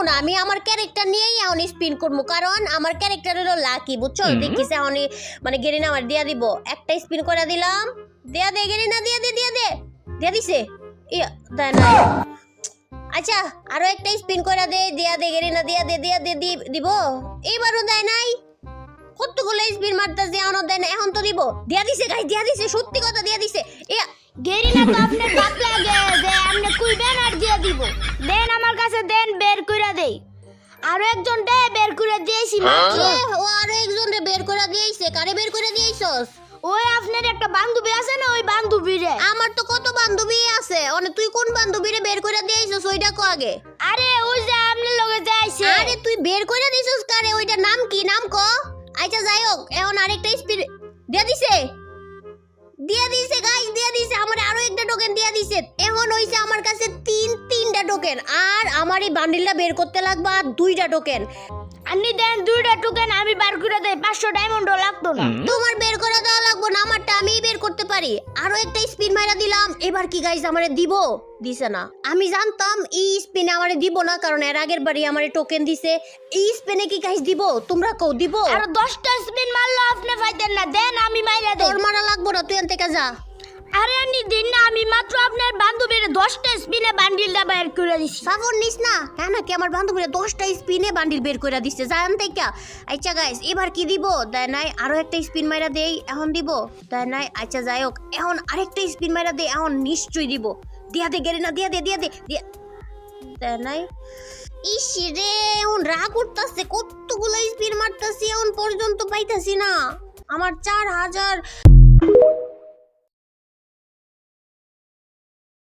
না, আমি আমার ক্যারেক্টার নিয়েই এখন স্পিন করবো, কারণ আমার ক্যারেক্টার হলো লাকি, বুঝছো? দেখিস এখন মানে গেরিনা আমার দিয়া দিব, একটা স্পিন করে দিলাম, দিয়া দে গেরিনা, দিয়া দিছে, দেয় না। আচ্ছা আরো একটা স্পিন করে দে, দিয়া দে গেরিনা, দিয়া দে দিব, এইবারও দেয় নাই। কতগুলো স্পিন মারতেছে এখনো দেয় না, এখন তো দিব, দিয়া দিছে গাইস, দিয়া দিছে, সত্যি কথা দিয়া দিছে। গেরিনা তো আপনার পাপ লাগে যে আপনি কইবেন আর দিয়ে দিব। দেন আমার কাছে দেন, বের কইরা দেই। আরো একজন দে বের করে দিয়েছি মাত্র। ও আরো একজন রে বের করে দিয়েছে, কারে বের করে দিয়েছস? ওই আপনার একটা বান্ধবী আছে না, ওই বান্ধবীরে। আমার তো কত বান্ধবী আছে, অনে তুই কোন বান্ধবীরে বের করে দিয়েছস ওইটা কো আগে। আরে ওই যে আপনার লগে যাইছে। আরে তুই বের করে দিছস কারে, ওইটার নাম কি, নাম ক। আচ্ছা যাই হোক, এখন আরেকটা স্পিন দিয়া দিছে গাইস, দিয়া দিছে, আমার আরো একটা টোকেন দিয়া দিছে। এখন হইছে আমার কাছে তিনটা টোকেন, আর আমার এই বান্ডিলটা বের করতে লাগবে আর 2টা টোকেন। আপনি দেন 2টা টোকেন, আমি বের করে দেই, 500 ডায়মন্ডও লাগতো না। তোমার বের করে দেওয়া লাগবে না, আমারটা আমিই বের করতে পারি। আরো একটা স্পিন মাইরা দিলাম, এবার কি গাইস আমারে দিব? দিছে না। আমি জানতাম এই স্পিনে আমারে দিব না, কারণ এর আগের বারই আমারে টোকেন দিছে। এই স্পিনে কি গাইস দিব? তোমরা কও দিব? আর 10টা স্পিন মারলো আপনি পাইতেন না, দেন আমি মাইরা দেই। তোর মারা লাগবে না, তুই এখান থেকে যা। আরে আপনি দিন না, আমি মাত্র আপনার বান্ধবীর 10টা স্পিনে বান্ডিলটা বের করে দিছি। সাফর নিস না, হ্যাঁ নাকি আমার বান্ধবীরা 10টা স্পিনে বান্ডিল বের করে দিচ্ছে, জান থেকে। আচ্ছা গাইস এবার কি দিব? দেয় নাই। আরো একটা স্পিন মাইরা দেই, এখন দিব, দেয় নাই। আচ্ছা যাই হোক, এখন আরেকটা স্পিন মাইরা দেই, এখন নিশ্চয়ই দিব। দিয়া দে গেরিনা, দিয়া দে দেয় নাই। ইস রে, এখন রাগ উঠতাছে, কতগুলো স্পিন মারতাছি এখন পর্যন্ত পাইতাছি না। আমার 4000